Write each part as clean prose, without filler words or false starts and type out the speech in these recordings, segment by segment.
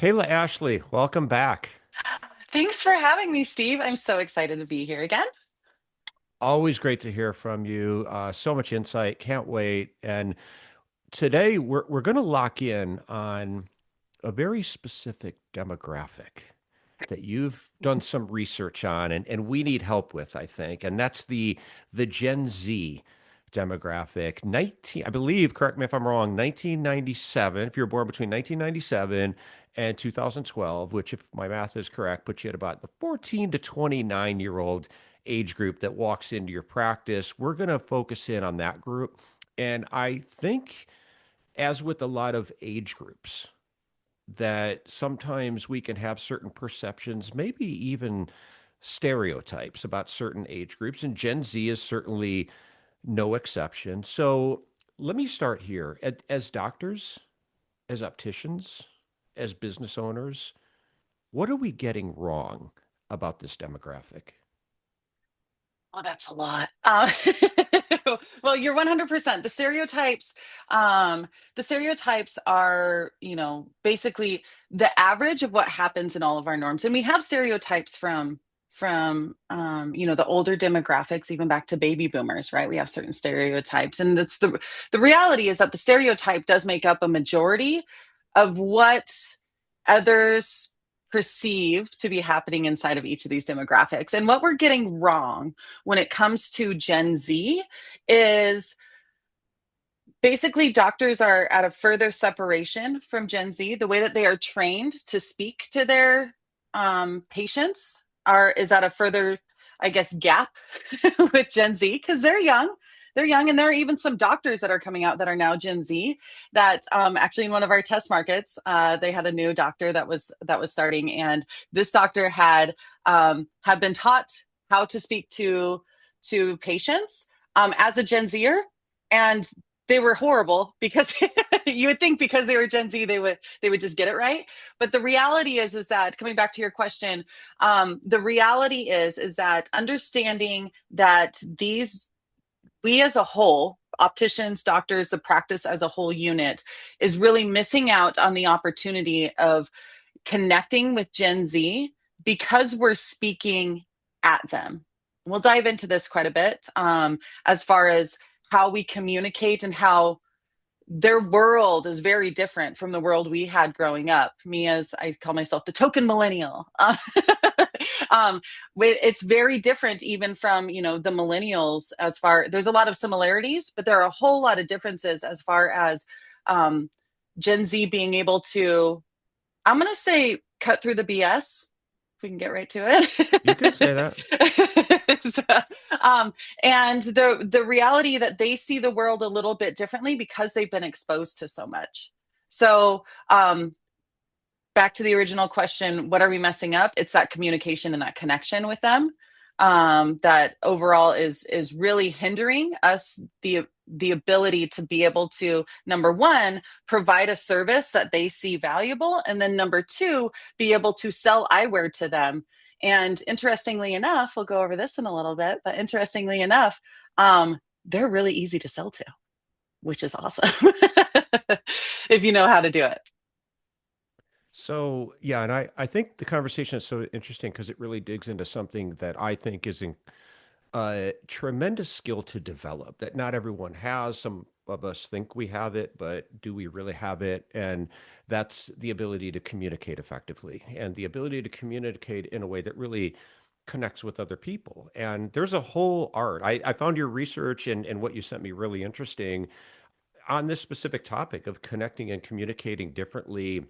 Kayla Ashlee, welcome back. Thanks for having me, Steve. I'm so excited to be here again. Always great to hear from you. So much insight. Can't wait. And today we're going to lock in on a very specific demographic that you've done some research on and we need help with, I think. And that's the Gen Z demographic. 19, I believe, correct me if I'm wrong, 1997, if you're born between 1997 and 2012, which if my math is correct, puts you at about the 14 to 29-year-old age group that walks into your practice. We're going to focus in on that group. And I think, as with a lot of age groups, that sometimes we can have certain perceptions, maybe even stereotypes about certain age groups, and Gen Z is certainly no exception. So let me start here. As doctors, as opticians, as business owners, what are we getting wrong about this demographic? Oh, that's a lot. Well, you're 100%. The stereotypes are, basically the average of what happens in all of our norms. And we have stereotypes from the older demographics, even back to baby boomers, right? We have certain stereotypes. And that's the reality is that the stereotype does make up a majority of what others perceive to be happening inside of each of these demographics. And what we're getting wrong when it comes to Gen Z is basically doctors are at a further separation from Gen Z. The way that they are trained to speak to their patients is at a further, I guess, gap with Gen Z because they're young. They're young, and there are even some doctors that are coming out that are now Gen Z. That actually, in one of our test markets, they had a new doctor that was starting, and this doctor had been taught how to speak to patients as a Gen Zer, and they were horrible because you would think because they were Gen Z they would just get it right. But the reality is that coming back to your question, the reality is that understanding that these we as a whole, opticians, doctors, the practice as a whole unit, is really missing out on the opportunity of connecting with Gen Z because we're speaking at them. We'll dive into this quite a bit as far as how we communicate and how their world is very different from the world we had growing up. Me, as I call myself, the token millennial. It's very different even from the millennials. As far there's a lot of similarities, but there are a whole lot of differences as far as um, Gen Z being able to, I'm going to say, cut through the BS. If we can get right to You can say that. it. And the reality that they see the world a little bit differently because they've been exposed to so much. So back to the original question, what are we messing up? It's that communication and that connection with them that overall is really hindering us the ability to be able to, number one, provide a service that they see valuable, and then number two, be able to sell eyewear to them. And interestingly enough, we'll go over this in a little bit, but interestingly enough, they're really easy to sell to, which is awesome if you know how to do it. So, yeah, and I think the conversation is so interesting because it really digs into something that I think is a tremendous skill to develop that not everyone has. Some of us think we have it, but do we really have it? And that's the ability to communicate effectively and the ability to communicate in a way that really connects with other people. And there's a whole art. I found your research and what you sent me really interesting on this specific topic of connecting and communicating differently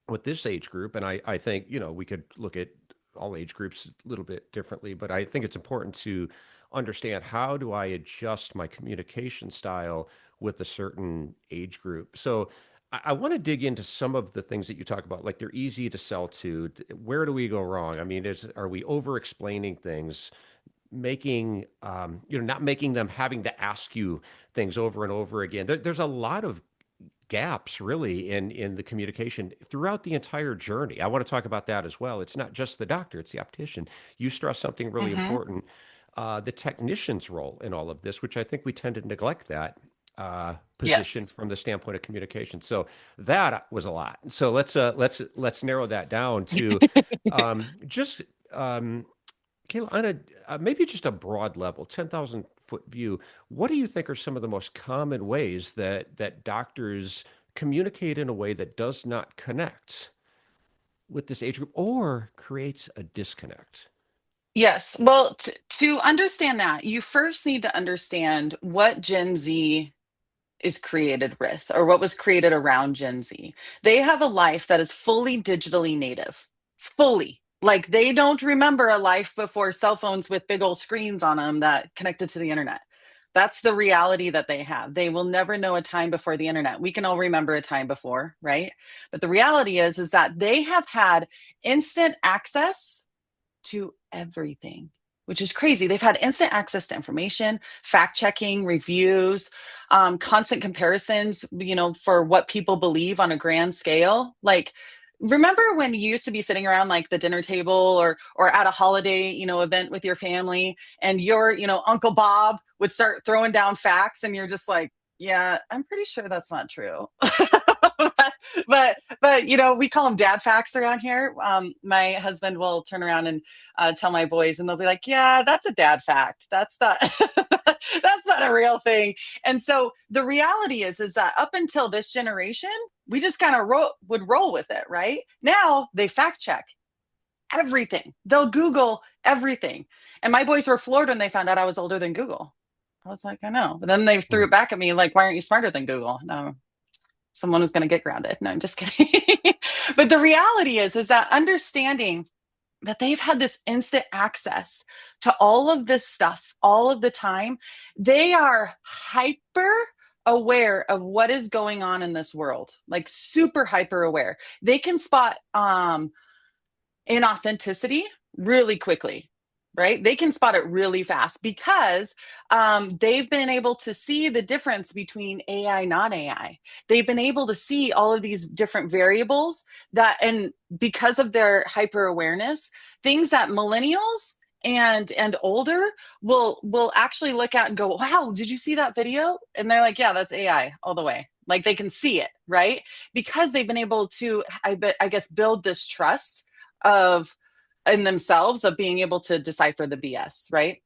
with this age group. And I think, we could look at all age groups a little bit differently, but I think it's important to understand how do I adjust my communication style with a certain age group. So I want to dig into some of the things that you talk about, like they're easy to sell to. Where do we go wrong? I mean, are we over explaining things? Making not making them having to ask you things over and over again. There's a lot of gaps really in the communication throughout the entire journey. I want to talk about that as well. It's not just the doctor, it's the optician. You stress something really Mm-hmm. important, the technician's role in all of this, which I think we tend to neglect that. position Yes. from the standpoint of communication. So that was a lot. So let's narrow that down to just Kayla, on a maybe just a broad level, 10,000 foot view. What do you think are some of the most common ways that doctors communicate in a way that does not connect with this age group or creates a disconnect? Yes. Well, to understand that, you first need to understand what Gen Z is created with, or what was created around Gen Z. They have a life that is fully digitally native, fully. Like they don't remember a life before cell phones with big old screens on them that connected to the internet. That's the reality that they have. They will never know a time before the internet. We can all remember a time before, right? But the reality is that they have had instant access to everything, which is crazy. They've had instant access to information, fact checking, reviews, constant comparisons, for what people believe on a grand scale. Like, remember when you used to be sitting around like the dinner table or at a holiday, event with your family, and your, Uncle Bob would start throwing down facts, and you're just like, yeah, I'm pretty sure that's not true. but we call them dad facts around here. My husband will turn around and tell my boys, and they'll be like, yeah, that's a dad fact, that's not that's not a real thing. And so the reality is that up until this generation, we just kind of would roll with it. Right now they fact check everything, they'll Google everything. And my boys were floored when they found out I was older than Google. I was like, I know. But then they threw Hmm. it back at me like, why aren't you smarter than Google? No, someone who's going to get grounded. No, I'm just kidding. But the reality is that understanding that they've had this instant access to all of this stuff all of the time, they are hyper aware of what is going on in this world, like super hyper aware. They can spot inauthenticity really quickly, right? They can spot it really fast because they've been able to see the difference between AI, not AI. They've been able to see all of these different variables and because of their hyper awareness, things that millennials and older will actually look at and go, wow, did you see that video? And they're like, yeah, that's AI all the way. Like they can see it, right? Because they've been able to, I guess, build this trust of in themselves of being able to decipher the BS, right?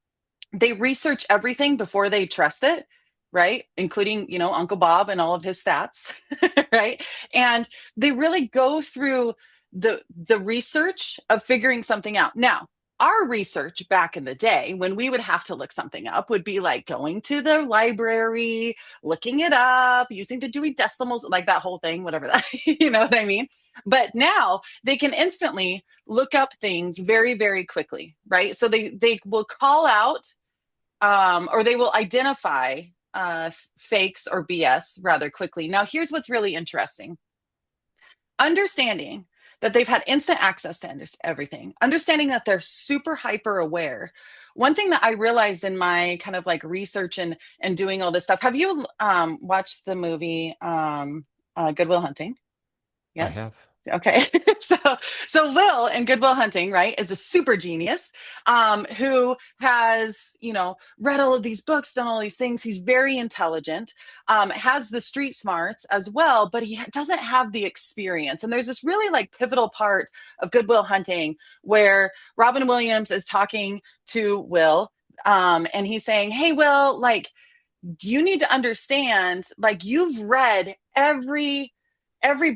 They research everything before they trust it, right? Including, Uncle Bob and all of his stats, right? And they really go through the research of figuring something out. Now, our research back in the day when we would have to look something up would be like going to the library, looking it up, using the Dewey Decimals, like that whole thing, whatever that, you know what I mean? But now they can instantly look up things very, very quickly, right? So they will call out or they will identify fakes or BS rather quickly. Now, here's what's really interesting: understanding that they've had instant access to everything, understanding that they're super hyper aware. One thing that I realized in my kind of like research and doing all this stuff. Have you watched the movie Good Will Hunting? I Yes. have. Okay. so so Will in Good Will Hunting, right, is a super genius who has, read all of these books, done all these things. He's very intelligent, has the street smarts as well, but he doesn't have the experience. And there's this really like pivotal part of Good Will Hunting where Robin Williams is talking to Will, and he's saying, hey, Will, like, you need to understand, like, you've read every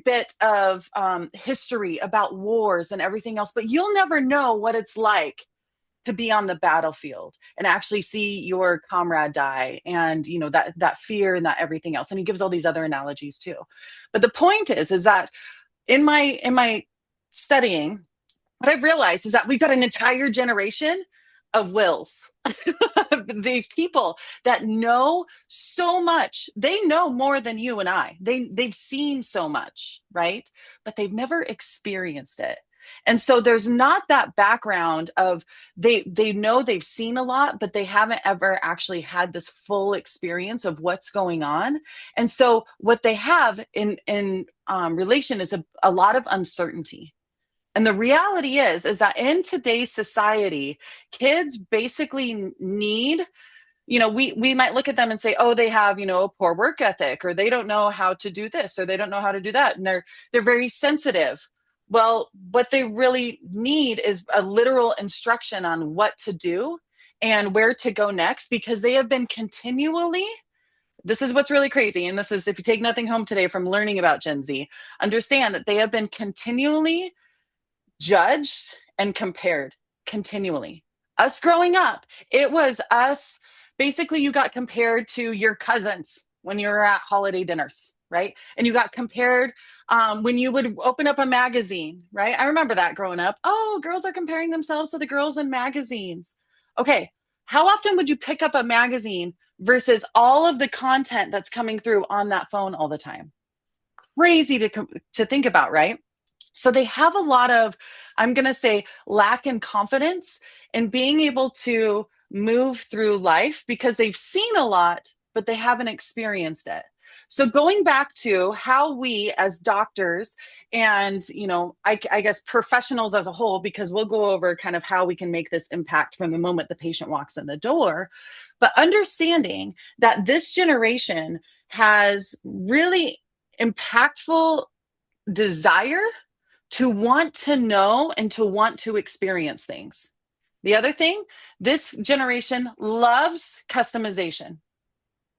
bit of history about wars and everything else, but you'll never know what it's like to be on the battlefield and actually see your comrade die, and that fear and that everything else. And he gives all these other analogies too. But the point is that in my studying, what I've realized is that we've got an entire generation of wills. These people that know so much. They know more than you and I. They've seen so much, right? But they've never experienced it. And so there's not that background of they know they've seen a lot, but they haven't ever actually had this full experience of what's going on. And so what they have in relation is a lot of uncertainty. And the reality is that in today's society, kids basically need we might look at them and say, oh, they have, a poor work ethic, or they don't know how to do this, or they don't know how to do that, and they're very sensitive. Well, what they really need is a literal instruction on what to do and where to go next, because they have been continually, this is what's really crazy, and this is, if you take nothing home today from learning about Gen Z, understand that they have been continually judged and compared continually. Us growing up, it was us, basically, you got compared to your cousins when you were at holiday dinners, right? And you got compared when you would open up a magazine, right? I remember that growing up. Oh, girls are comparing themselves to the girls in magazines. Okay, how often would you pick up a magazine versus all of the content that's coming through on that phone all the time? Crazy to think about, right? So they have a lot of, I'm going to say, lack in confidence in being able to move through life because they've seen a lot, but they haven't experienced it. So going back to how we as doctors and, I guess professionals as a whole, because we'll go over kind of how we can make this impact from the moment the patient walks in the door, but understanding that this generation has really impactful desire to want to know and to want to experience things. The other thing, this generation loves customization,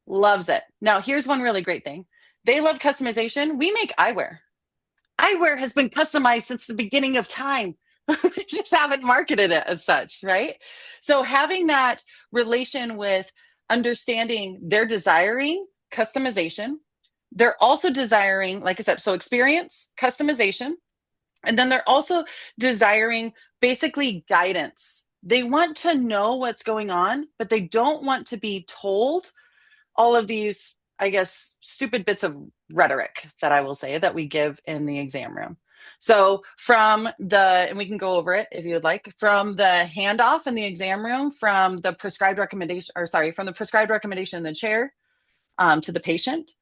loves it. Now, here's one really great thing. They love customization. We make eyewear. Eyewear has been customized since the beginning of time. We just haven't marketed it as such, right? So having that relation with understanding they're desiring customization, they're also desiring, like I said, so experience, customization, and then they're also desiring basically guidance. They want to know what's going on, but they don't want to be told all of these, I guess, stupid bits of rhetoric that I will say that we give in the exam room. So and we can go over it if you would like, from the handoff in the exam room, from the prescribed recommendation, or sorry, from the prescribed recommendation in the chair to the patient,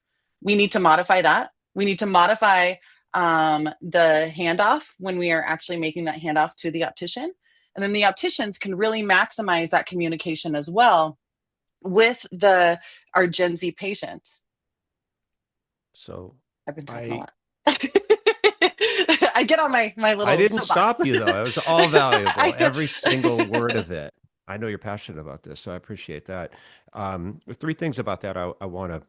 we need to modify that. We need to modify the handoff when we are actually making that handoff to the optician. And then the opticians can really maximize that communication as well with our Gen Z patient. So I've been talking a I lot. I get on my I little didn't soapbox. stop you though. It was all valuable, I, every single word of it. I know you're passionate about this, so I appreciate that. Three things about that I want to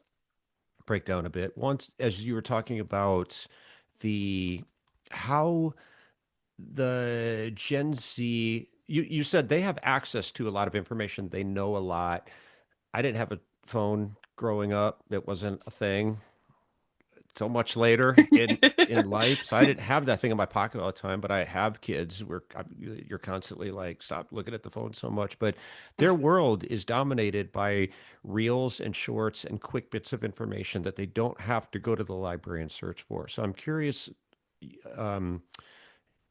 break down a bit. Once, as you were talking about the how the Gen Z, you said they have access to a lot of information. They know a lot. I didn't have a phone growing up. It wasn't a thing so much later in life. So I didn't have that thing in my pocket all the time, but I have kids where you're constantly like, stop looking at the phone so much. But their world is dominated by reels and shorts and quick bits of information that they don't have to go to the library and search for. So I'm curious, um,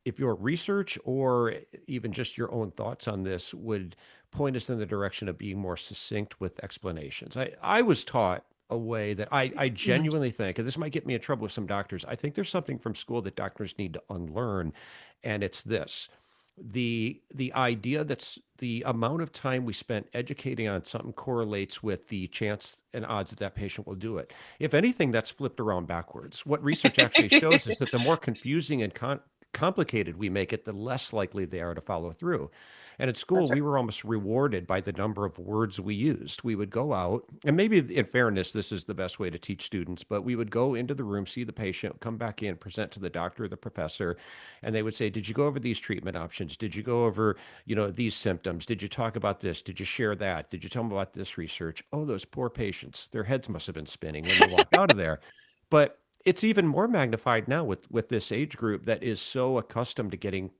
if your research or even just your own thoughts on this would point us in the direction of being more succinct with explanations. I was taught a way that I genuinely think, and this might get me in trouble with some doctors, I think there's something from school that doctors need to unlearn, and it's this. The idea that's the amount of time we spent educating on something correlates with the chance and odds that that patient will do it. If anything, that's flipped around backwards. What research actually shows is that the more confusing and complicated we make it, the less likely they are to follow through. And at school, That's we right. were almost rewarded by the number of words we used. We would go out, and maybe in fairness, this is the best way to teach students, but we would go into the room, see the patient, come back in, present to the doctor or the professor, and they would say, did you go over these treatment options? Did you go over, these symptoms? Did you talk about this? Did you share that? Did you tell them about this research? Oh, those poor patients, their heads must have been spinning when they walked out of there. But it's even more magnified now with this age group that is so accustomed to getting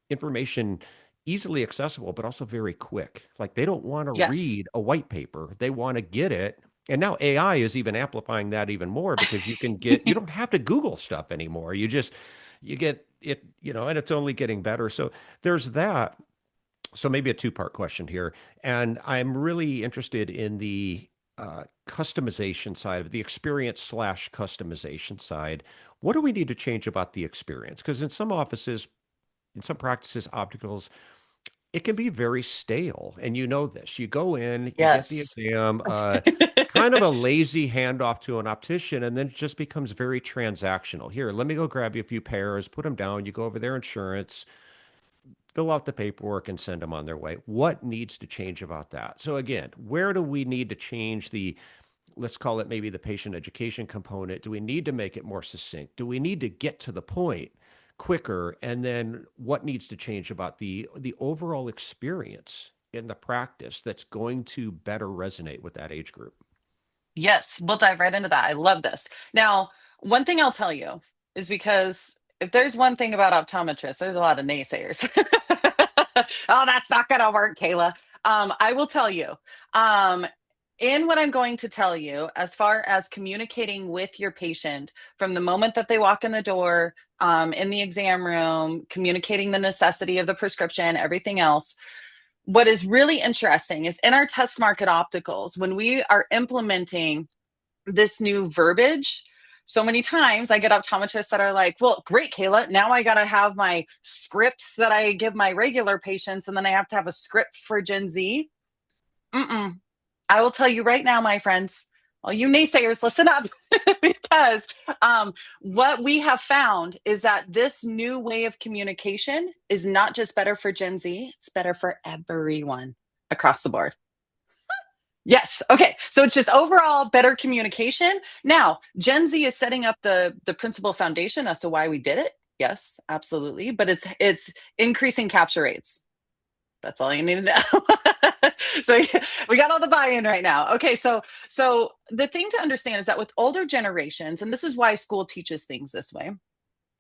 information easily accessible, but also very quick. Like they don't want to Yes. read a white paper. They want to get it. And now AI is even amplifying that even more because you don't have to Google stuff anymore. You get it, and it's only getting better. So there's that. So maybe a two-part question here. And I'm really interested in the customization side of the experience slash customization side. What do we need to change about the experience? Because in some offices, in some practices, opticals, it can be very stale. And you know this. You go in, you get the Yes. exam, kind of a lazy handoff to an optician, and then it just becomes very transactional. Here, let me go grab you a few pairs, put them down. You go over their insurance, fill out the paperwork, and send them on their way. What needs to change about that? So, again, where do we need to change the, let's call it maybe the patient education component? Do we need to make it more succinct? Do we need to get to the point quicker? And then what needs to change about the overall experience in the practice that's going to better resonate with that age group? Yes, we'll dive right into that. I love this. Now, one thing I'll tell you is because if there's one thing about optometrists, there's a lot of naysayers. Oh, that's not going to work, Kayla. I will tell you, um, in what I'm going to tell you, as far as communicating with your patient from the moment that they walk in the door, in the exam room, communicating the necessity of the prescription, everything else, what is really interesting is in our test market opticals, when we are implementing this new verbiage, so many times I get optometrists that are like, well, great, Kayla. Now I got to have my scripts that I give my regular patients, and then I have to have a script for Gen Z. Mm-mm. I will tell you right now, my friends, all you naysayers, listen up. Because what we have found is that this new way of communication is not just better for Gen Z, it's better for everyone across the board. Yes. Okay. So it's just overall better communication. Now, Gen Z is setting up the principal foundation as to why we did it. Yes, absolutely. But it's increasing capture rates. That's all you need to know. So we got all the buy-in right now. Okay, so the thing to understand is that with older generations, and this is why school teaches things this way.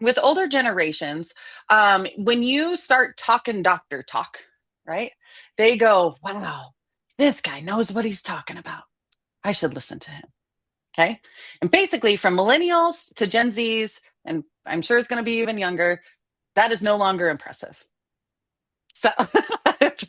With older generations, when you start talking doctor talk, right? They go, "Wow, this guy knows what he's talking about. I should listen to him." Okay, and basically, from millennials to Gen Zs, and I'm sure it's going to be even younger, that is no longer impressive. So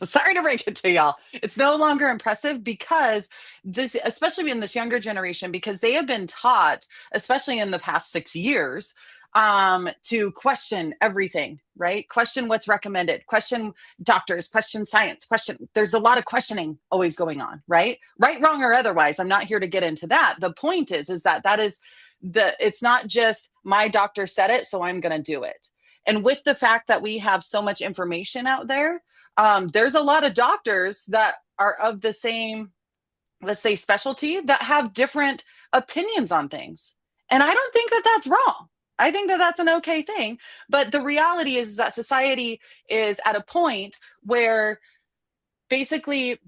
sorry to break it to y'all. It's no longer impressive because this, especially in this younger generation, because they have been taught, especially in the past 6 years, to question everything, right? Question what's recommended, question doctors, question science, question. There's a lot of questioning always going on, right? Right, wrong, or otherwise. I'm not here to get into that. The point is that it's not just my doctor said it, so I'm going to do it. And with the fact that we have so much information out there, there's a lot of doctors that are of the same, let's say, specialty that have different opinions on things. And I don't think that that's wrong. I think that that's an okay thing. But the reality is that society is at a point where basically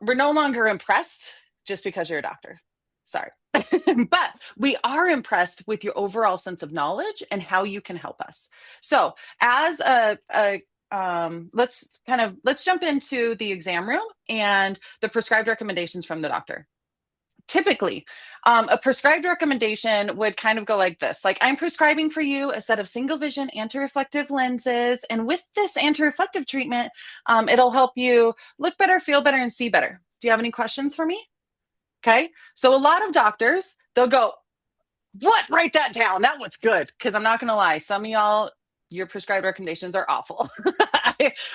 we're no longer impressed just because you're a doctor. Sorry. But we are impressed with your overall sense of knowledge and how you can help us. So, as a let's jump into the exam room and the prescribed recommendations from the doctor. Typically, a prescribed recommendation would kind of go like this: like, I'm prescribing for you a set of single vision anti-reflective lenses, and with this anti-reflective treatment, it'll help you look better, feel better, and see better. Do you have any questions for me? Okay. So a lot of doctors, they'll go, what? Write that down. That was good. Because I'm not going to lie. Some of y'all, your prescribed recommendations are awful.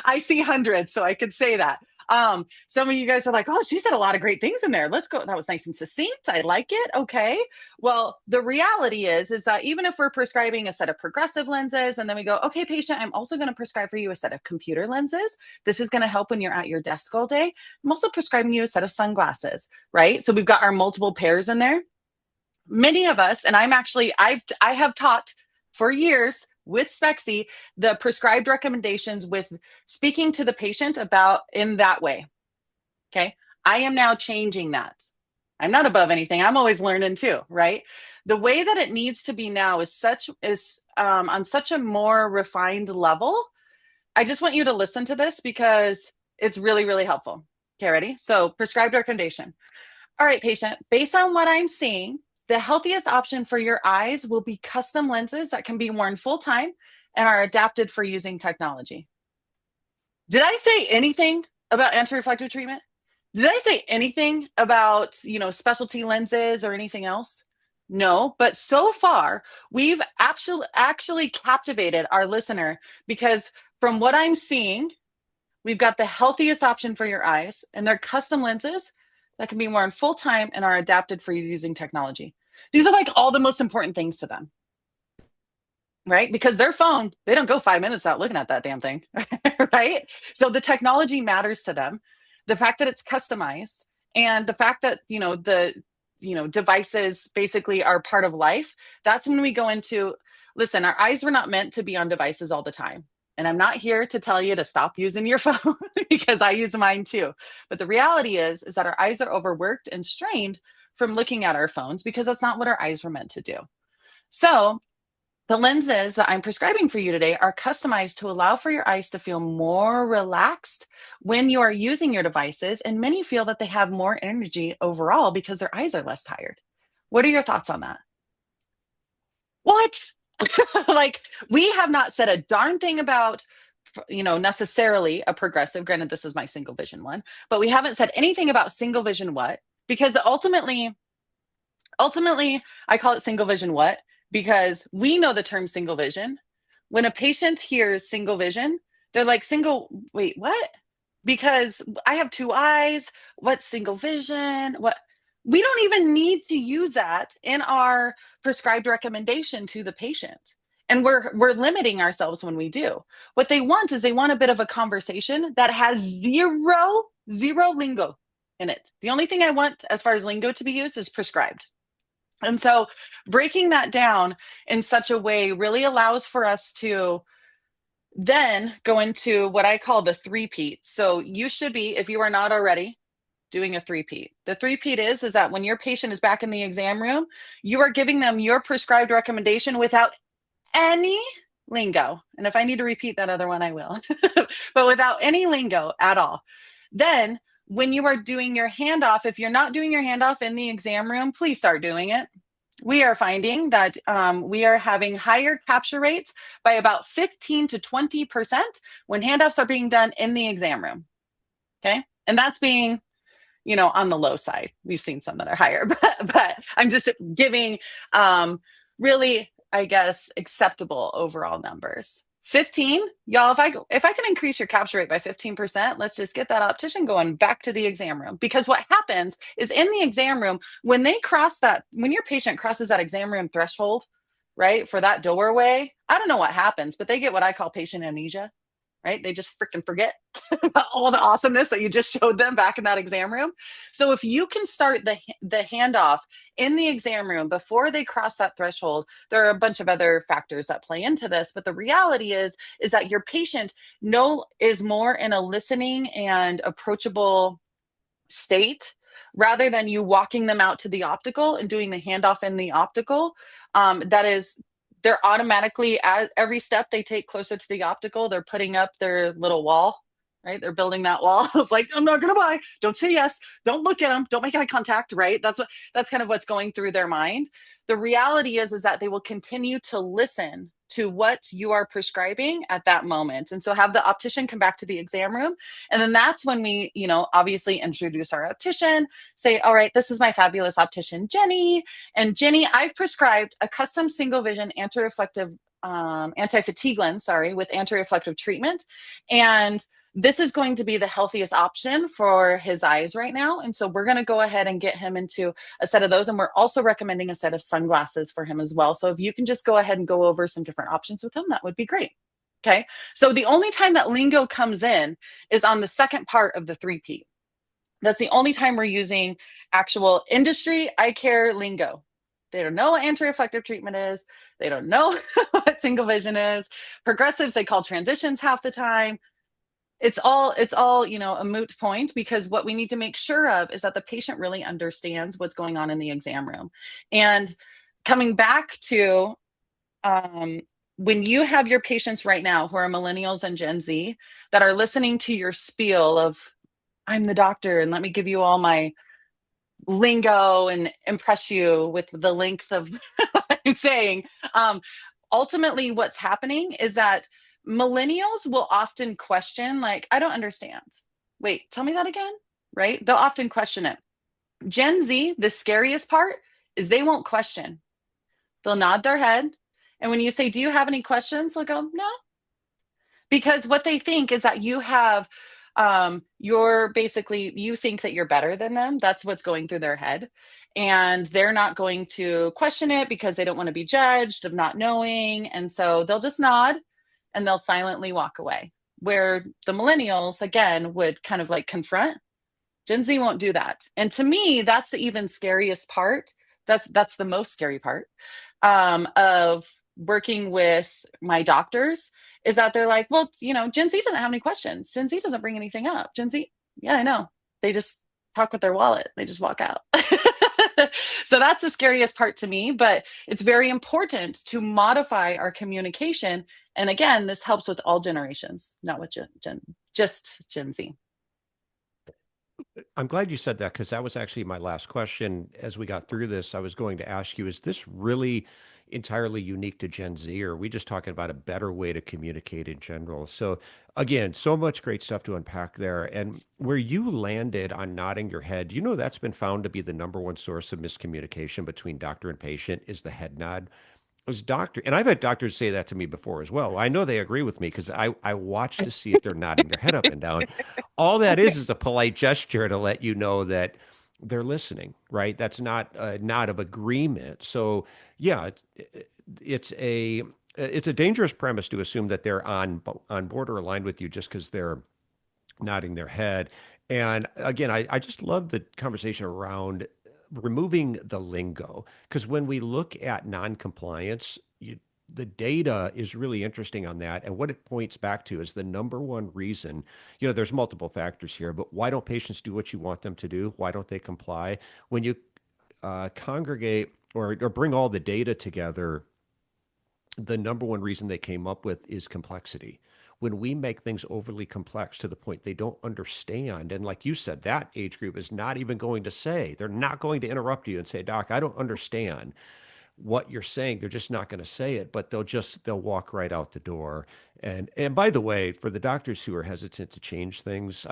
I see hundreds, so I could say that. Some of you guys are like, oh, she said a lot of great things in there. Let's go. That was nice and succinct. I like it. Okay. Well, the reality is that even if we're prescribing a set of progressive lenses and then we go, okay, patient, I'm also going to prescribe for you a set of computer lenses. This is going to help when you're at your desk all day. I'm also prescribing you a set of sunglasses, right? So we've got our multiple pairs in there. Many of us, and I have taught for years with Spexy the prescribed recommendations with speaking to the patient about in that way. Okay. I am now changing that. I'm not above anything. I'm always learning too, right? The way that it needs to be now is on such a more refined level. I just want you to listen to this because it's really, really helpful. Okay, ready? So prescribed recommendation. All right, patient, based on what I'm seeing, the healthiest option for your eyes will be custom lenses that can be worn full time and are adapted for using technology. Did I say anything about anti-reflective treatment? Did I say anything about, specialty lenses or anything else? No, but so far we've actually captivated our listener because from what I'm seeing, We've got the healthiest option for your eyes, and they're custom lenses that can be worn full time and are adapted for you using technology. These are like all the most important things to them, right? Because their phone, they don't go 5 minutes without looking at that damn thing, right? So the technology matters to them. The fact that it's customized and the fact that, devices basically are part of life. That's when we go into, listen, our eyes were not meant to be on devices all the time. And I'm not here to tell you to stop using your phone because I use mine too. But the reality is that our eyes are overworked and strained from looking at our phones because that's not what our eyes were meant to do. So the lenses that I'm prescribing for you today are customized to allow for your eyes to feel more relaxed when you are using your devices, and many feel that they have more energy overall because their eyes are less tired. What are your thoughts on that? What? Like, we have not said a darn thing about, necessarily a progressive. Granted, this is my single vision one, but we haven't said anything about single vision what? Because ultimately, I call it single vision what? Because we know the term single vision. When a patient hears single vision, they're like, wait, what? Because I have two eyes. What's single vision? What? We don't even need to use that in our prescribed recommendation to the patient. And we're limiting ourselves when we do. What they want is they want a bit of a conversation that has zero lingo in it. The only thing I want as far as lingo to be used is prescribed. And so breaking that down in such a way really allows for us to then go into what I call the three-peat. So you should be, if you are not already, doing a three-peat. The three-peat is that when your patient is back in the exam room, you are giving them your prescribed recommendation without any lingo. And if I need to repeat that other one, I will. But without any lingo at all. Then when you are doing your handoff, if you're not doing your handoff in the exam room, please start doing it. We are finding that we are having higher capture rates by about 15 to 20% when handoffs are being done in the exam room. Okay. And that's being, on the low side. We've seen some that are higher, but I'm just giving really, I guess, acceptable overall numbers. 15, y'all, if I can increase your capture rate by 15%, let's just get that optician going back to the exam room. Because what happens is in the exam room, when your patient crosses that exam room threshold, right, for that doorway, I don't know what happens, but they get what I call patient amnesia, right? They just freaking forget about all the awesomeness that you just showed them back in that exam room. So if you can start the handoff in the exam room before they cross that threshold, there are a bunch of other factors that play into this. But the reality is that your patient is more in a listening and approachable state rather than you walking them out to the optical and doing the handoff in the optical. They're automatically, at every step they take closer to the optical, they're putting up their little wall, right? They're building that wall of like, I'm not going to buy, don't say yes, don't look at them, don't make eye contact, right? That's kind of what's going through their mind. The reality is that they will continue to listen to what you are prescribing at that moment. And so have the optician come back to the exam room. And then that's when we, obviously introduce our optician, say, all right, this is my fabulous optician, Jenny. And Jenny, I've prescribed a custom single vision anti-fatigue lens, with anti-reflective treatment. And this is going to be the healthiest option for his eyes right now. And so we're going to go ahead and get him into a set of those. And we're also recommending a set of sunglasses for him as well. So if you can just go ahead and go over some different options with him, that would be great. Okay. So the only time that lingo comes in is on the second part of the three-peat. That's the only time we're using actual industry eye care lingo. They don't know what anti-reflective treatment is. They don't know what single vision is. Progressives, they call transitions half the time. It's all a moot point, because what we need to make sure of is that the patient really understands what's going on in the exam room. And coming back to when you have your patients right now who are millennials and Gen Z that are listening to your spiel of, I'm the doctor and let me give you all my lingo and impress you with the length of what I'm saying. Ultimately, what's happening is that millennials will often question, like, I don't understand. Wait, tell me that again, right? They'll often question it. Gen Z, the scariest part is they won't question. They'll nod their head. And when you say, do you have any questions? They'll go, no. Because what they think is that you have You're basically, you think that you're better than them. That's what's going through their head. And they're not going to question it because they don't want to be judged of not knowing. And so they'll just nod and they'll silently walk away. Where the millennials, again, would kind of like confront. Gen Z won't do that. And to me, that's the even scariest part. That's the most scary part of working with my doctors is that they're like, well, Gen Z doesn't have any questions. Gen Z doesn't bring anything up. Gen Z, yeah, I know. They just talk with their wallet. They just walk out. So that's the scariest part to me, but it's very important to modify our communication. And again, this helps with all generations, not with just Gen Z. I'm glad you said that because that was actually my last question. As we got through this, I was going to ask you, is this really entirely unique to Gen Z, or are we just talking about a better way to communicate in general? So, again, so much great stuff to unpack there. And where you landed on nodding your head, that's been found to be the number one source of miscommunication between doctor and patient is the head nod. Was doctor, and I've had doctors say that to me before as well. I know they agree with me because I watch to see if they're nodding their head up and down. All that is a polite gesture to let you know that they're listening, right? That's not a nod of agreement. So yeah, it's a dangerous premise to assume that they're on board or aligned with you just because they're nodding their head. And again, I just love the conversation around removing the lingo because when we look at non-compliance, the data is really interesting on that. And what it points back to is the number one reason, there's multiple factors here, but why don't patients do what you want them to do? Why don't they comply? When you congregate or bring all the data together, the number one reason they came up with is complexity. When we make things overly complex to the point they don't understand, and like you said, that age group is not even going to say, they're not going to interrupt you and say, Doc, I don't understand what you're saying. They're just not going to say it, but they'll walk right out the door. And by the way, for the doctors who are hesitant to change things,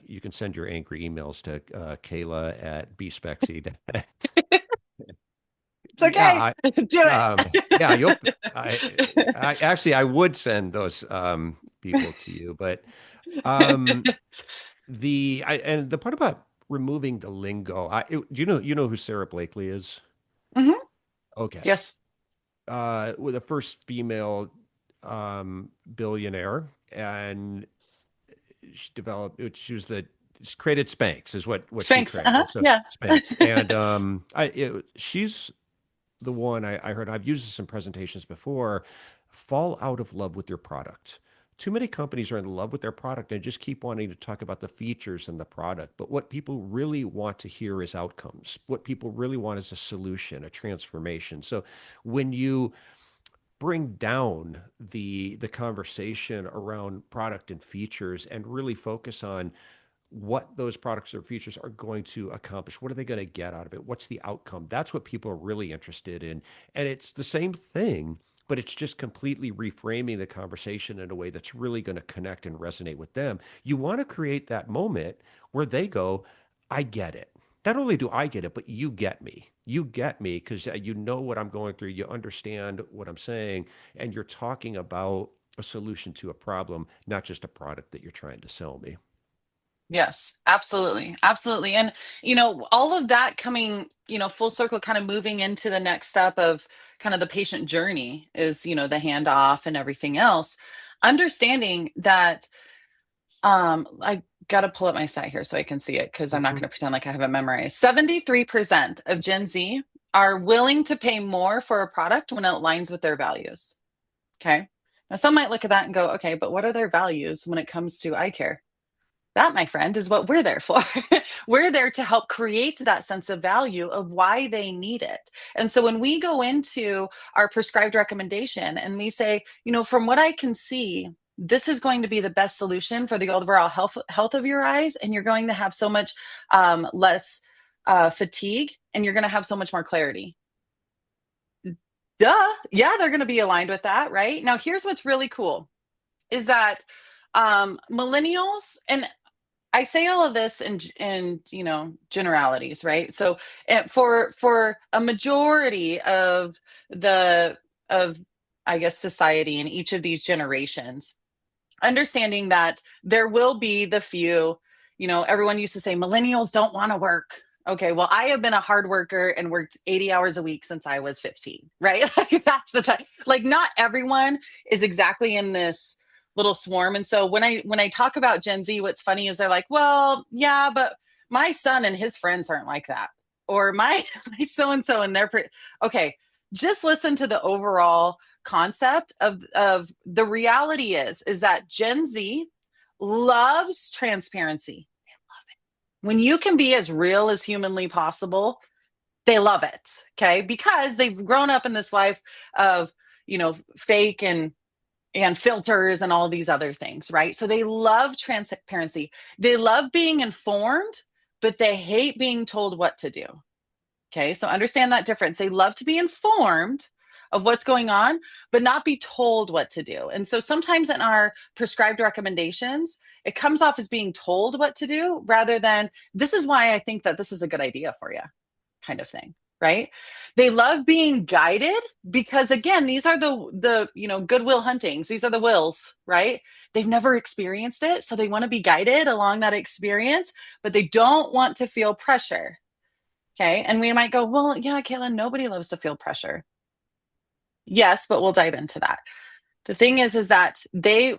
you can send your angry emails to Kayla at bspexy. It's okay. Yeah, Do yeah, it. I actually I would send those people to you, but um, and the part about removing the lingo, do you know who Sarah Blakely is? Hmm. Okay, Yes. with the first female billionaire, and she was she created Spanx, is what she Spanx. Uh-huh. created. So Yeah. Spanx, and she's the one I heard, I've used this in presentations before, fall out of love with your product. Too many companies are in love with their product and just keep wanting to talk about the features and the product. But what people really want to hear is outcomes. What people really want is a solution, a transformation. So when you bring down the conversation around product and features and really focus on what those products or features are going to accomplish. What are they going to get out of it? What's the outcome? That's what people are really interested in. And it's the same thing, but it's just completely reframing the conversation in a way that's really going to connect and resonate with them. You want to create that moment where they go, I get it. Not only do I get it, but you get me. You get me because you know what I'm going through. You understand what I'm saying, and you're talking about a solution to a problem, not just a product that you're trying to sell me. Yes, absolutely. Absolutely. And, all of that coming, full circle, kind of moving into the next step of kind of the patient journey is, the handoff and everything else. Understanding that, I got to pull up my site here so I can see it because I'm not Mhm. going to pretend like I have it memorized. 73% of Gen Z are willing to pay more for a product when it aligns with their values. Okay. Now, some might look at that and go, okay, but what are their values when it comes to eye care? That, my friend, is what we're there for. We're there to help create that sense of value of why they need it. And so when we go into our prescribed recommendation and we say, from what I can see, this is going to be the best solution for the overall health of your eyes, and you're going to have so much less fatigue, and you're going to have so much more clarity. Duh. Yeah, they're going to be aligned with that, right? Now, here's what's really cool is that millennials, and I say all of this in generalities, right? So for a majority the of I guess society in each of these generations, understanding that there will be the few, everyone used to say millennials don't want to work. Okay, well, I have been a hard worker and worked 80 hours a week since I was 15, right? Like that's the time. Like not everyone is exactly in this little swarm. And so when I talk about Gen Z, what's funny is they're like, well, yeah, but my son and his friends aren't like that. Or my my so and so and their okay, just listen to the overall concept of the reality is that Gen Z loves transparency. When you can be as real as humanly possible, they love it. Okay, because they've grown up in this life of fake and filters and all these other things, right? So they love transparency. They love being informed, but they hate being told what to do. Okay, so understand that difference. They love to be informed of what's going on, but not be told what to do. And so sometimes in our prescribed recommendations, it comes off as being told what to do rather than this is why I think that this is a good idea for you, kind of thing. Right? They love being guided because again, these are the goodwill huntings. These are the wills, right? They've never experienced it, so they want to be guided along that experience, but they don't want to feel pressure. Okay. And we might go, well, yeah, Kayla, nobody loves to feel pressure. Yes, but we'll dive into that. The thing is that they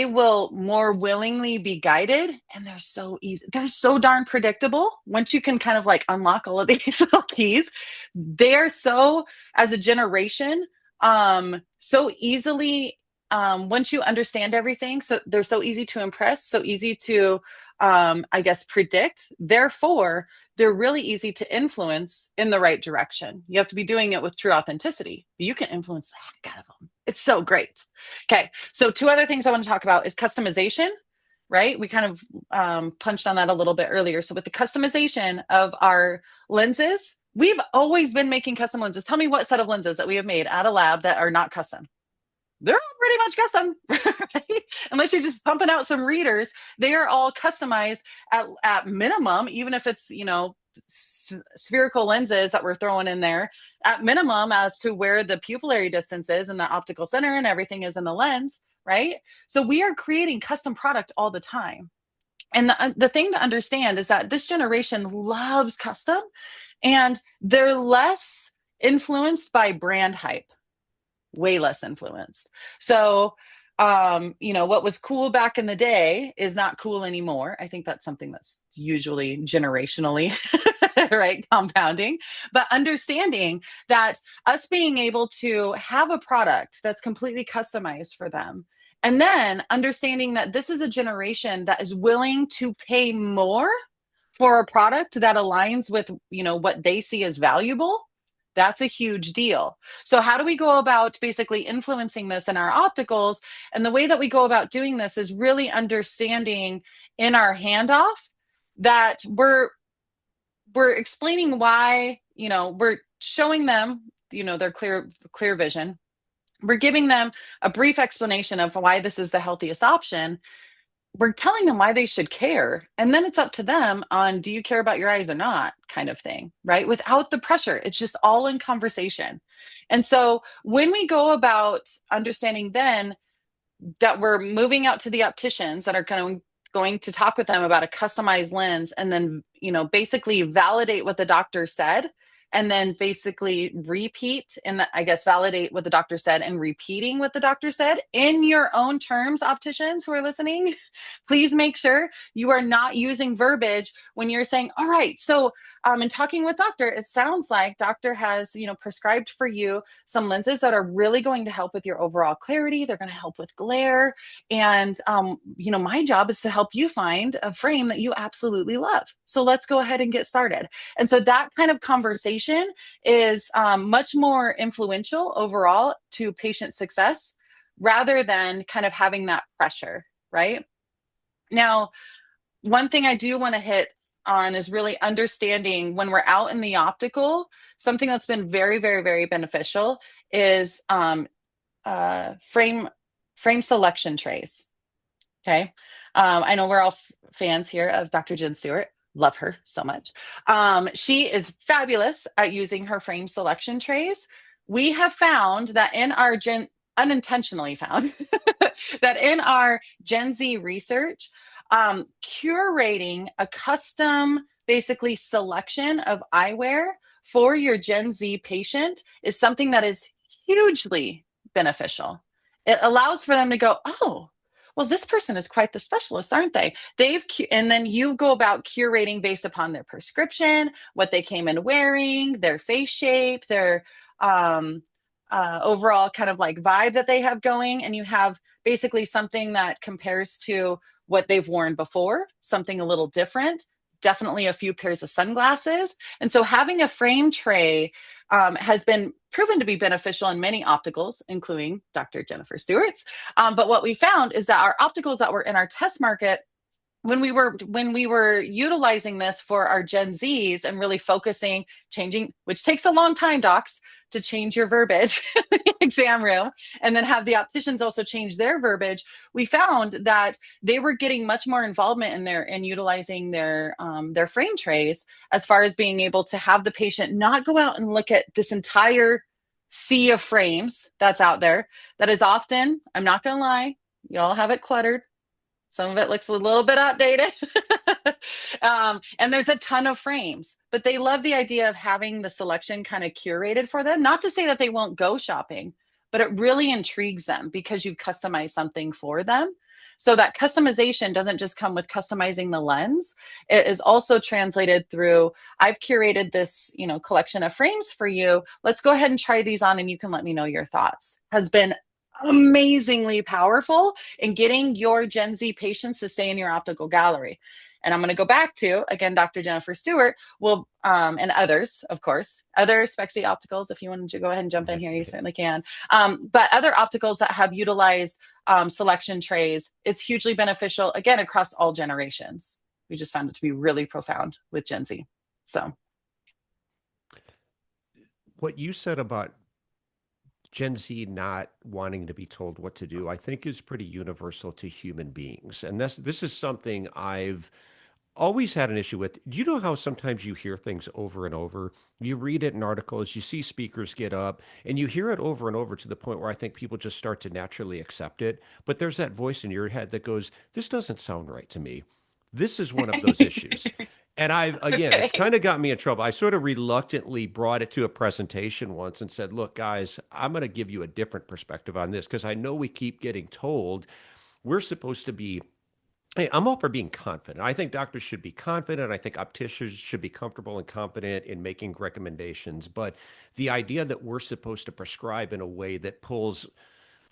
will more willingly be guided, and they're so easy. They're so darn predictable. Once you can kind of like unlock all of these little keys, they're so as a generation, so easily once you understand everything, so they're so easy to impress, so easy to I guess predict. Therefore, they're really easy to influence in the right direction. You have to be doing it with true authenticity. You can influence the heck out of them. It's so great. Okay, so two other things I want to talk about is customization, right? We kind of punched on that a little bit earlier. So with the customization of our lenses, we've always been making custom lenses. Tell me what set of lenses that we have made at a lab that are not custom. They're all pretty much custom, right? Unless you're just pumping out some readers, they are all customized at minimum, even if it's, spherical lenses that we're throwing in there at minimum as to where the pupillary distance is and the optical center and everything is in the lens, right? So we are creating custom product all the time. And the thing to understand is that this generation loves custom and they're less influenced by brand hype, way less influenced. So, what was cool back in the day is not cool anymore. I think that's something that's usually generationally, right? Compounding, but understanding that us being able to have a product that's completely customized for them. And then understanding that this is a generation that is willing to pay more for a product that aligns with, what they see as valuable. That's a huge deal. So, how do we go about basically influencing this in our opticals? And the way that we go about doing this is really understanding in our handoff that we're explaining why, we're showing them, their clear vision. We're giving them a brief explanation of why this is the healthiest option. We're telling them why they should care. And then it's up to them on do you care about your eyes or not, kind of thing, right? Without the pressure. It's just all in conversation. And so when we go about understanding then that we're moving out to the opticians that are going to talk with them about a customized lens and then, basically validate what the doctor said and then basically repeat and I guess validate what the doctor said and repeating what the doctor said in your own terms, opticians who are listening, please make sure you are not using verbiage when you're saying, all right, so in talking with doctor, it sounds like doctor has, prescribed for you some lenses that are really going to help with your overall clarity. They're going to help with glare. And, my job is to help you find a frame that you absolutely love. So let's go ahead and get started. And so that kind of conversation is much more influential overall to patient success rather than kind of having that pressure, right? Now, one thing I do want to hit on is really understanding when we're out in the optical, something that's been very, very, very beneficial is frame selection trays. Okay. I know we're all fans here of Dr. Jen Stewart. Love her so much. She is fabulous at using her frame selection trays. We have found that in our unintentionally found that in our Gen Z research, curating a custom, basically, selection of eyewear for your Gen Z patient is something that is hugely beneficial. It allows for them to go, oh, well, this person is quite the specialist, aren't they? And then you go about curating based upon their prescription, what they came in wearing, their face shape, their um, overall kind of like vibe that they have going. And you have basically something that compares to what they've worn before, something a little different, definitely a few pairs of sunglasses. And so having a frame tray has been proven to be beneficial in many opticals, including Dr. Jennifer Stewart's. But what we found is that our opticals that were in our test market, when we were utilizing this for our Gen Zs and really focusing, changing, which takes a long time, docs, to change your verbiage in the exam room, and then have the opticians also change their verbiage, we found that they were getting much more involvement in utilizing their frame trays, as far as being able to have the patient not go out and look at this entire sea of frames that's out there. That is often, I'm not gonna lie, y'all have it cluttered. Some of it looks a little bit outdated. And there's a ton of frames, but they love the idea of having the selection kind of curated for them. Not to say that they won't go shopping, but it really intrigues them because you've customized something for them. So that customization doesn't just come with customizing the lens. It is also translated through, I've curated this, collection of frames for you. Let's go ahead and try these on and you can let me know your thoughts. Has been amazingly powerful in getting your Gen Z patients to stay in your optical gallery. And I'm going to go back to, again, Dr. Jennifer Stewart will, and others, of course, other Spexy opticals. If you want to go ahead and jump in here, you certainly can. But other opticals that have utilized selection trays, it's hugely beneficial, again, across all generations. We just found it to be really profound with Gen Z. So, What you said about Gen Z not wanting to be told what to do, I think is pretty universal to human beings. And this is something I've always had an issue with. Do you know how sometimes you hear things over and over? You read it in articles, you see speakers get up, and you hear it over and over to the point where I think people just start to naturally accept it. But there's that voice in your head that goes, this doesn't sound right to me. This is one of those issues. And again, it's okay. kind of got me in trouble. I sort of reluctantly brought it to a presentation once and said, look, guys, I'm going to give you a different perspective on this because I know we keep getting told we're supposed to be. Hey, I'm all for being confident. I think doctors should be confident. I think opticians should be comfortable and confident in making recommendations. But the idea that we're supposed to prescribe in a way that pulls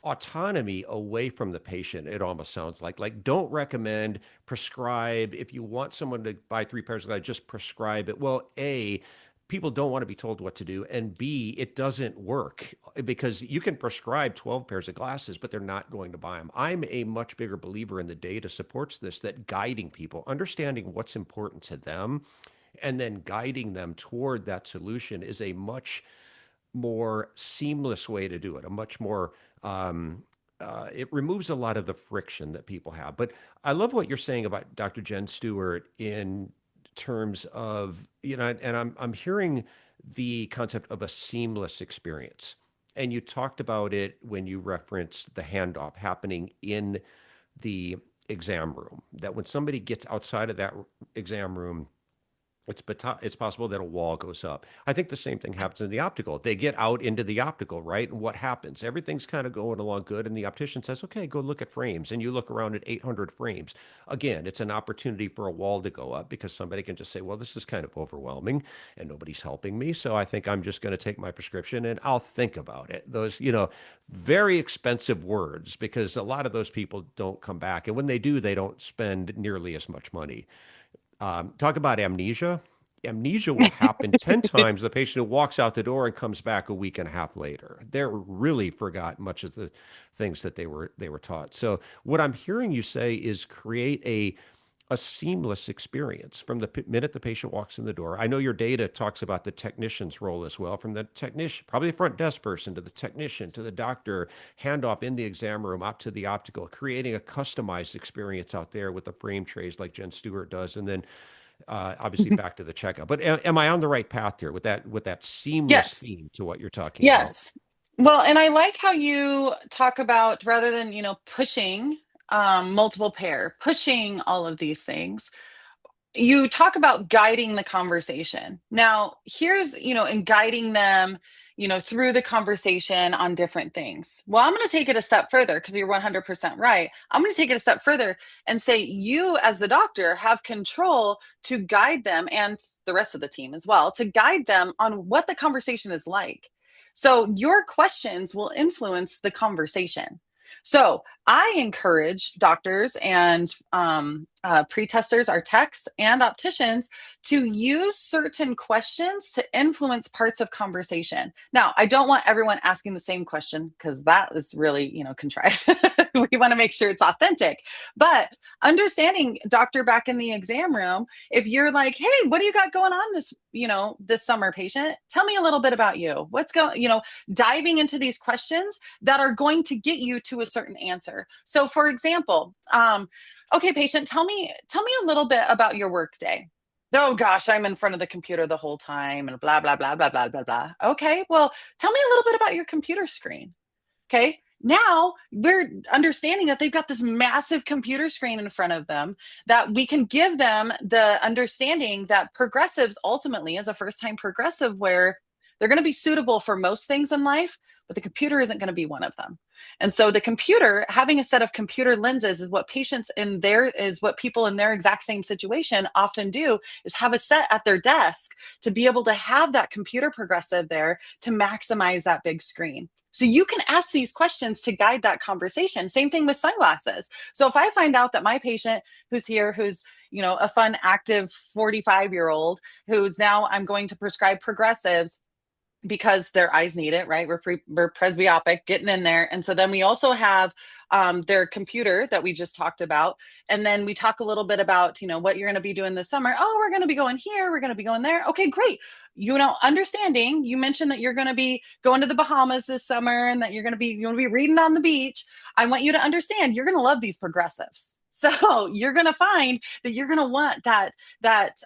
autonomy away from the patient, it almost sounds like don't recommend, prescribe. If you want someone to buy three pairs of glasses, just prescribe it. Well, A, people don't want to be told what to do, and B, it doesn't work because you can prescribe 12 pairs of glasses, but they're not going to buy them. I'm a much bigger believer in the data supports this, that guiding people, understanding what's important to them, and then guiding them toward that solution is a much more seamless way to do it, a much more it removes a lot of the friction that people have. But I love what you're saying about Dr. Jen Stewart in terms of, and I'm hearing the concept of a seamless experience. And you talked about it when you referenced the handoff happening in the exam room, that when somebody gets outside of that exam room, it's possible that a wall goes up. I think the same thing happens in the optical. They get out into the optical, right? And what happens? Everything's kind of going along good. And the optician says, okay, go look at frames. And you look around at 800 frames. Again, it's an opportunity for a wall to go up because somebody can just say, well, this is kind of overwhelming and nobody's helping me. So I think I'm just going to take my prescription and I'll think about it. Those, very expensive words because a lot of those people don't come back. And when they do, they don't spend nearly as much money. Talk about amnesia. Amnesia will happen 10 times the patient who walks out the door and comes back a week and a half later. They're really forgot much of the things that they were taught. So what I'm hearing you say is create a seamless experience from the minute the patient walks in the door. I know your data talks about the technician's role as well, from the technician, probably the front desk person, to the technician, to the doctor, handoff in the exam room, up to the optical, creating a customized experience out there with the frame trays like Jen Stewart does, and then obviously back to the checkup. But am I on the right path here with that seamless Yes. theme to what you're talking about? Yes. Well, and I like how you talk about rather than, pushing multiple pair, pushing all of these things, you talk about guiding the conversation. Now, here's, in guiding them, through the conversation on different things. Well, I'm going to take it a step further because you're 100% right. I'm going to take it a step further and say you, as the doctor, have control to guide them and the rest of the team as well, to guide them on what the conversation is like. So your questions will influence the conversation. So I encourage doctors and pre-testers, our techs and opticians, to use certain questions to influence parts of conversation. Now, I don't want everyone asking the same question because that is really, contrived. We want to make sure it's authentic. But understanding, doctor, back in the exam room, if you're like, hey, what do you got going on this summer, patient? Tell me a little bit about you. What's going, diving into these questions that are going to get you to a certain answer. So, for example, okay, patient, tell me a little bit about your workday. Oh gosh, I'm in front of the computer the whole time and blah blah blah blah blah blah blah. Okay, well, tell me a little bit about your computer screen. Okay. Now we're understanding that they've got this massive computer screen in front of them, that we can give them the understanding that progressives ultimately, as a first time progressive, where they're going to be suitable for most things in life, but the computer isn't going to be one of them. And so the computer, having a set of computer lenses, is what people in their exact same situation often do, is have a set at their desk to be able to have that computer progressive there to maximize that big screen. So you can ask these questions to guide that conversation. Same thing with sunglasses. So if I find out that my patient who's here, who's, a fun, active 45-year-old, who's now I'm going to prescribe progressives because their eyes need it, right? We're presbyopic, getting in there. And so then we also have their computer that we just talked about. And then we talk a little bit about, what you're going to be doing this summer. Oh, we're going to be going here. We're going to be going there. Okay, great. Understanding, you mentioned that you're going to be going to the Bahamas this summer and that you're going to be reading on the beach. I want you to understand you're going to love these progressives. So you're going to find that you're going to want that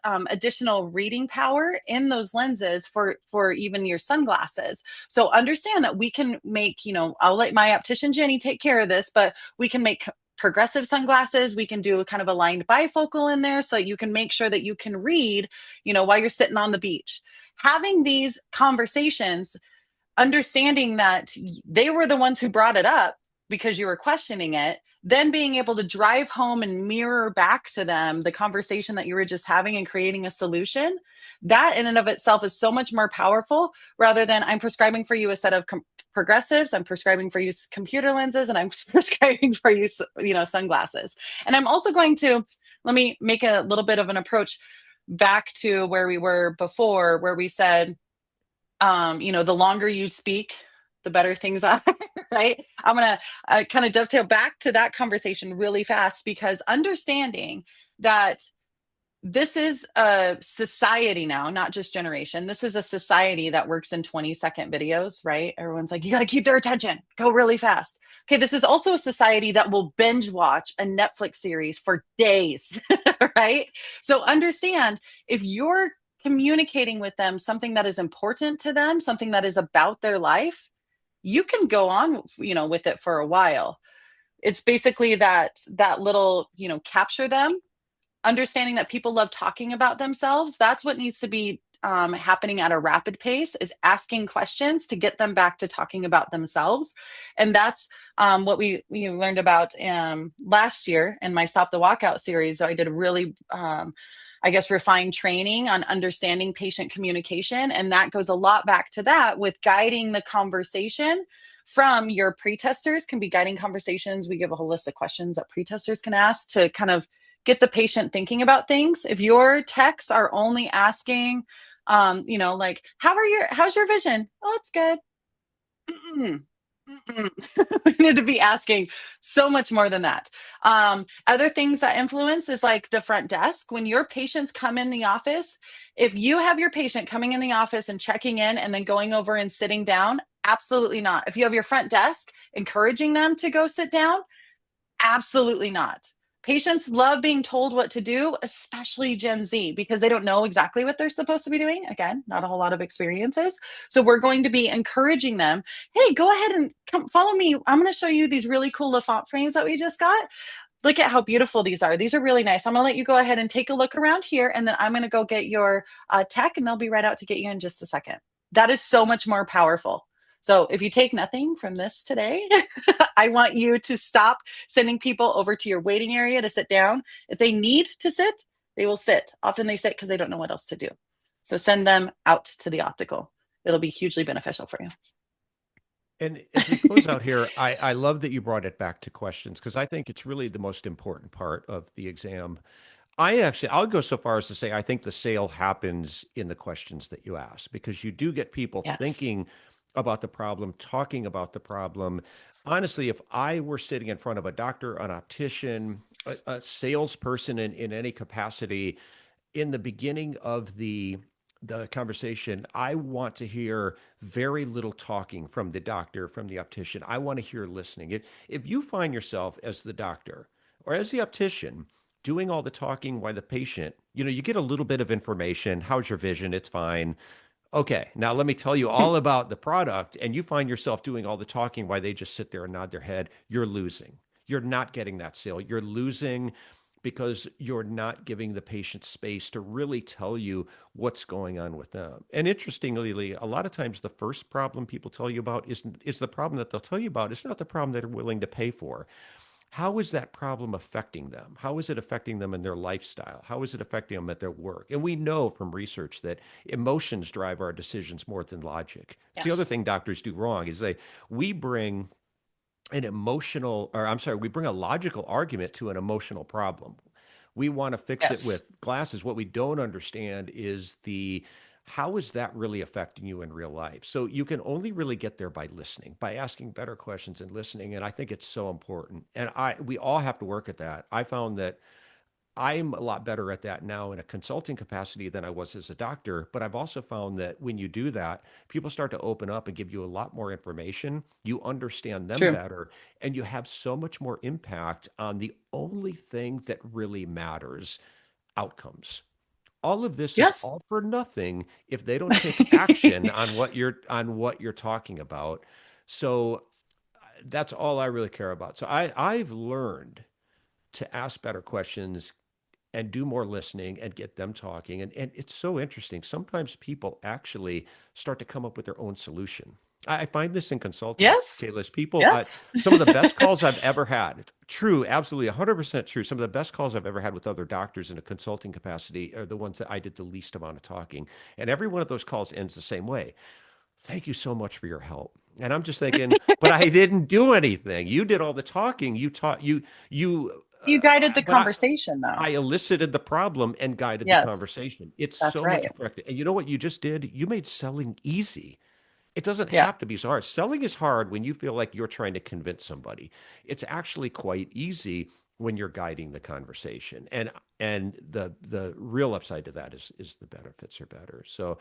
additional reading power in those lenses for even your sunglasses. So understand that we can make, I'll let my optician Jenny take care of this, but we can make progressive sunglasses. We can do a kind of aligned bifocal in there so you can make sure that you can read, while you're sitting on the beach. Having these conversations, understanding that they were the ones who brought it up because you were questioning it, then being able to drive home and mirror back to them the conversation that you were just having and creating a solution, that in and of itself is so much more powerful, rather than I'm prescribing for you a set of progressives, I'm prescribing for you computer lenses, and I'm prescribing for you, sunglasses. And I'm also going to, let me make a little bit of an approach back to where we were before, where we said, the longer you speak, the better things are, right? I'm going to kind of dovetail back to that conversation really fast, because understanding that this is a society now, not just generation. This is a society that works in 20-second videos, right? Everyone's like, you got to keep their attention, go really fast. Okay, this is also a society that will binge watch a Netflix series for days, right? So understand, if you're communicating with them something that is important to them, something that is about their life, you can go on, with it for a while. It's basically that little, capture them. Understanding that people love talking about themselves. That's what needs to be happening at a rapid pace, is asking questions to get them back to talking about themselves. And that's what we learned about last year in my Stop the Walkout series. So I did a really refined training on understanding patient communication. And that goes a lot back to that, with guiding the conversation from your pre-testers. Can be guiding conversations. We give a whole list of questions that pre-testers can ask to kind of get the patient thinking about things. If your techs are only asking, like, how's your vision? Oh, it's good. Mm-mm. We need to be asking so much more than that. Other things that influence is like the front desk. When your patients come in the office, if you have your patient coming in the office and checking in and then going over and sitting down, absolutely not. If you have your front desk encouraging them to go sit down, absolutely not. Patients love being told what to do, especially Gen Z, because they don't know exactly what they're supposed to be doing. Again, not a whole lot of experiences. So we're going to be encouraging them, hey, go ahead and come follow me. I'm going to show you these really cool LaFont frames that we just got. Look at how beautiful these are. These are really nice. I'm going to let you go ahead and take a look around here, and then I'm going to go get your tech, and they'll be right out to get you in just a second. That is so much more powerful. So if you take nothing from this today, I want you to stop sending people over to your waiting area to sit down. If they need to sit, they will sit. Often they sit because they don't know what else to do. So send them out to the optical. It'll be hugely beneficial for And as we close out here, I love that you brought it back to questions because I think it's really the most important part of the exam. I'll go so far as to say I think the sale happens in the questions that you ask because you do get people you. Yes. thinking about the problem, talking about the problem. Honestly, if I were sitting in front of a doctor, an optician, a salesperson in any capacity, in the beginning of the conversation, I want to hear very little talking from the doctor, from the optician. I want to hear listening. If you find yourself as the doctor or as the optician doing all the talking while the patient, you get a little bit of information. How's your vision? It's fine. Okay, now let me tell you all about the product, and you find yourself doing all the talking while they just sit there and nod their head. You're losing. You're not getting that sale. You're losing because you're not giving the patient space to really tell you what's going on with them. And interestingly, a lot of times the first problem people tell you about is the problem that they'll tell you about. It's not the problem that they're willing to pay for. How is that problem affecting them? How is it affecting them in their lifestyle? How is it affecting them at their work? And we know from research that emotions drive our decisions more than logic. It's the other Yes. thing doctors do wrong is we bring we bring a logical argument to an emotional problem. We want to fix it Yes. with glasses. What we don't understand is how is that really affecting you in real life? So you can only really get there by listening, by asking better questions and listening. And I think it's so important. And we all have to work at that. I found that I'm a lot better at that now in a consulting capacity than I was as a doctor. But I've also found that when you do that, people start to open up and give you a lot more information. You understand It's them true. better, and you have so much more impact on the only thing that really matters: outcomes. All of this is Yes. all for nothing if they don't take action on what you're talking about. So that's all I really care about. So I've learned to ask better questions and do more listening and get them talking. And it's so interesting. Sometimes people actually start to come up with their own solution. I find this in consulting, Yes. Kayla's people. Yes. Some of the best calls I've ever had, true, absolutely 100% true. Some of the best calls I've ever had with other doctors in a consulting capacity are the ones that I did the least amount of talking. And every one of those calls ends the same way. Thank you so much for your help. And I'm just thinking, but I didn't do anything. You did all the talking. You taught You guided the but conversation, though. I elicited the problem and guided the Yes, conversation. It's that's so much right. effective. And you know what you just did? You made selling easy. It doesn't Yeah, have to be so hard. Selling is hard when you feel like you're trying to convince somebody. It's actually quite easy when you're guiding the conversation. And the real upside to that is the benefits are better. So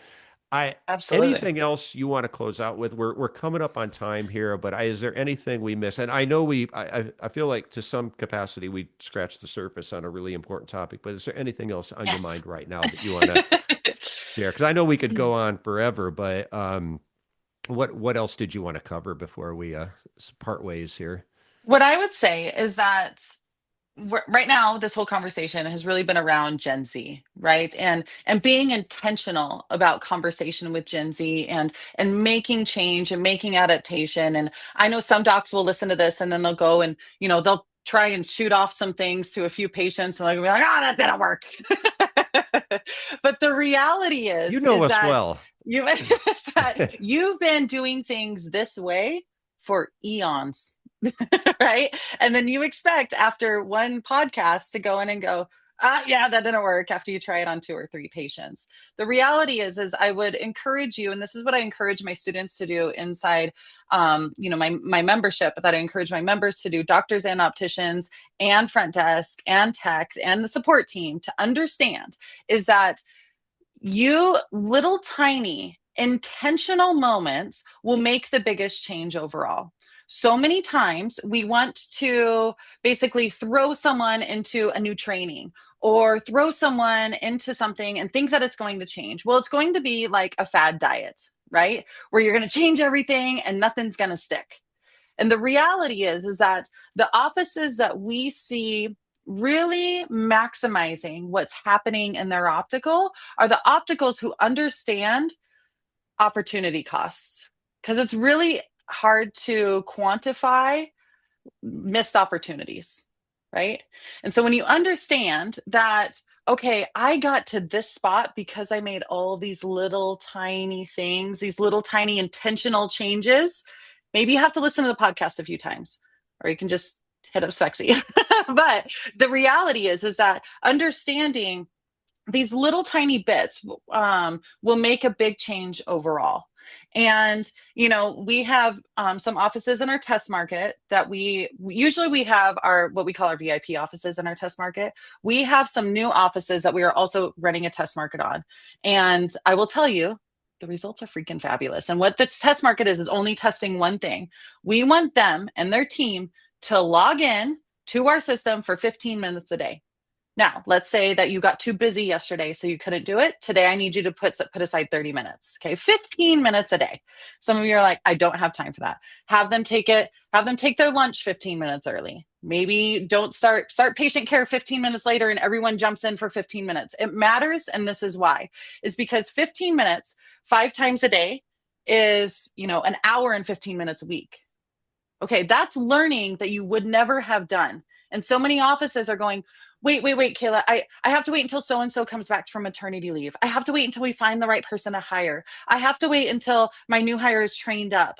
I absolutely. anything else you want to close out with? We're coming up on time here, but is there anything we miss? And I know I feel like to some capacity we scratched the surface on a really important topic, but is there anything else on your Yes. mind right now that you want to share? Because I know we could go on forever, but what else did you want to cover before we part ways here? What I would say is that right now this whole conversation has really been around Gen Z, right? And being intentional about conversation with Gen Z and making change and making adaptation. And I know some docs will listen to this and then they'll go and they'll try and shoot off some things to a few patients and they'll be like, oh, that didn't work. But the reality You is know is us that well. you is that you've been doing things this way for eons. Right? And then you expect after one podcast to go in and go, yeah, that didn't work after you try it on two or three patients. The reality is I would encourage you, and this is what I encourage my students to do inside, my membership that I encourage my members to do, doctors and opticians and front desk and tech and the support team to understand is that you little tiny intentional moments will make the biggest change overall. So many times we want to basically throw someone into a new training or throw someone into something and think that it's going to change. Well, it's going to be like a fad diet, right? Where you're going to change everything and nothing's going to stick. And the reality is that the offices that we see really maximizing what's happening in their optical are the opticals who understand opportunity costs, because it's really hard to quantify missed opportunities, right? And so when you understand that, okay, I got to this spot because I made all these little tiny things, these little tiny intentional changes, maybe you have to listen to the podcast a few times, or you can just hit up Spexy. But the reality is that understanding these little tiny bits will make a big change overall. And we have some offices in our test market that we have our what we call our VIP offices in our test market. We have some new offices that we are also running a test market on, and I will tell you, the results are freaking fabulous. And what this test market is only testing one thing. We want them and their team to log in to our system for 15 minutes a day. Now, let's say that you got too busy yesterday, so you couldn't do it. Today, I need you to put aside 30 minutes. Okay, 15 minutes a day. Some of you are like, I don't have time for that. Have them take their lunch 15 minutes early. Maybe don't start patient care 15 minutes later and everyone jumps in for 15 minutes. It matters, and this is why. Is because 15 minutes, 5 times a day is, an hour and 15 minutes a week. Okay, that's learning that you would never have done. And so many offices are going, wait, Kayla, I have to wait until so-and-so comes back from maternity leave. I have to wait until we find the right person to hire. I have to wait until my new hire is trained up.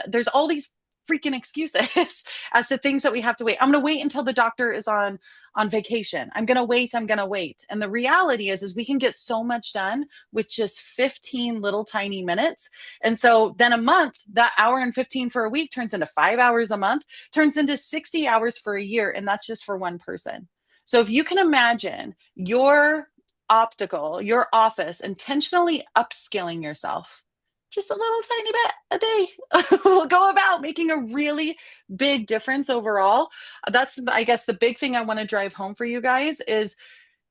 There's all these freaking excuses as to things that we have to wait. I'm going to wait until the doctor is on vacation. I'm going to wait. And the reality is we can get so much done with just 15 little tiny minutes. And so then a month, that hour and 15 for a week turns into 5 hours a month, turns into 60 hours for a year. And that's just for one person. So if you can imagine your office intentionally upskilling yourself, just a little tiny bit a day will go about making a really big difference overall. That's, I guess, the big thing I want to drive home for you guys is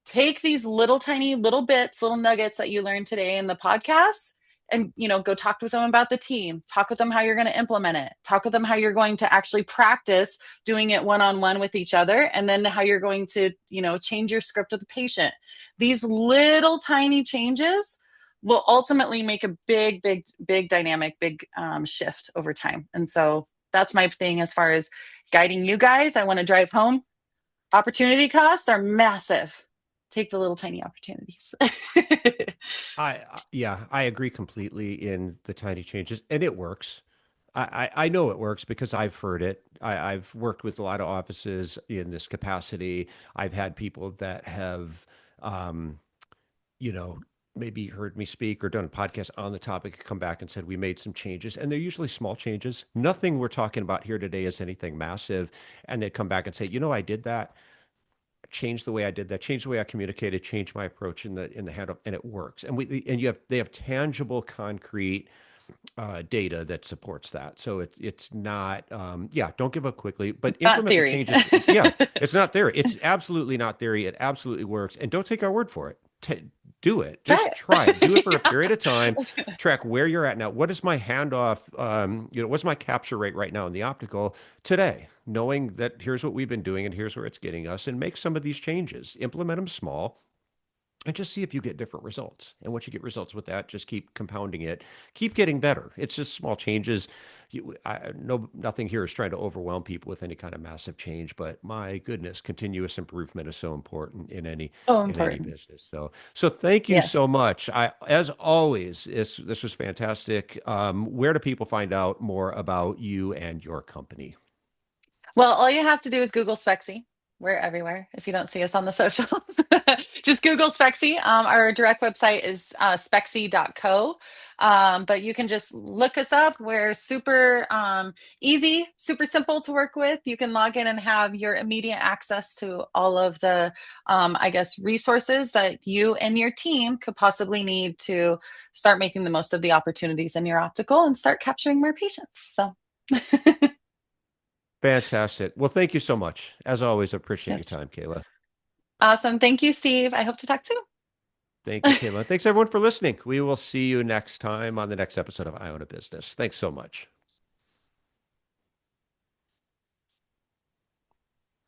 take these little tiny little bits, little nuggets that you learned today in the podcast, and go talk with them about the team, talk with them how you're going to implement it, talk with them how you're going to actually practice doing it one-on-one with each other, and then how you're going to change your script with the patient. These little tiny changes will ultimately make a big dynamic, big shift over time. And so that's my thing as far as guiding you guys. I want to drive home. Opportunity costs are massive. Take the little tiny opportunities. Yeah, I agree completely in the tiny changes, and it works. I know it works because I've heard it. I've worked with a lot of offices in this capacity. I've had people that have, um, you know, maybe heard me speak or done a podcast on the topic, come back and said we made some changes, and they're usually small changes. Nothing we're talking about here today is anything massive, and they come back and say, I did that, changed the way I did that, changed the way I communicated, changed my approach in the handle, and it works. And they have tangible, concrete data that supports that. So it's not yeah, don't give up quickly, but Not implement the theory. changes. Yeah, it's not theory. It's absolutely not theory. It absolutely works. And don't take our word for it. Do it. Try Just try it. Do it for a it. period of time. Track where you're at now. What is my handoff? What's my capture rate right now in the optical today? Knowing that here's what we've been doing and here's where it's getting us, and make some of these changes. Implement them small and just see if you get different results. And once you get results with that, just keep compounding it, keep getting better. It's just small changes. No, nothing here is trying to overwhelm people with any kind of massive change, but my goodness, continuous improvement is so important So in any important. business. So thank you Yes. so much. As always, this was fantastic. Where do people find out more about you and your company? Well, all you have to do is Google Spexy. We're everywhere. If you don't see us on the socials, just Google Spexy. Our direct website is spexy.co. But you can just look us up. We're super easy, super simple to work with. You can log in and have your immediate access to all of the, I guess, resources that you and your team could possibly need to start making the most of the opportunities in your optical and start capturing more patients. So. Fantastic. Well, thank you so much. As always, appreciate your Yes. time, Kayla. Awesome. Thank you, Steve. I hope to talk Thank you, soon. Kayla. Thanks everyone for listening. We will see you next time on the next episode of I Own a Business. Thanks so much.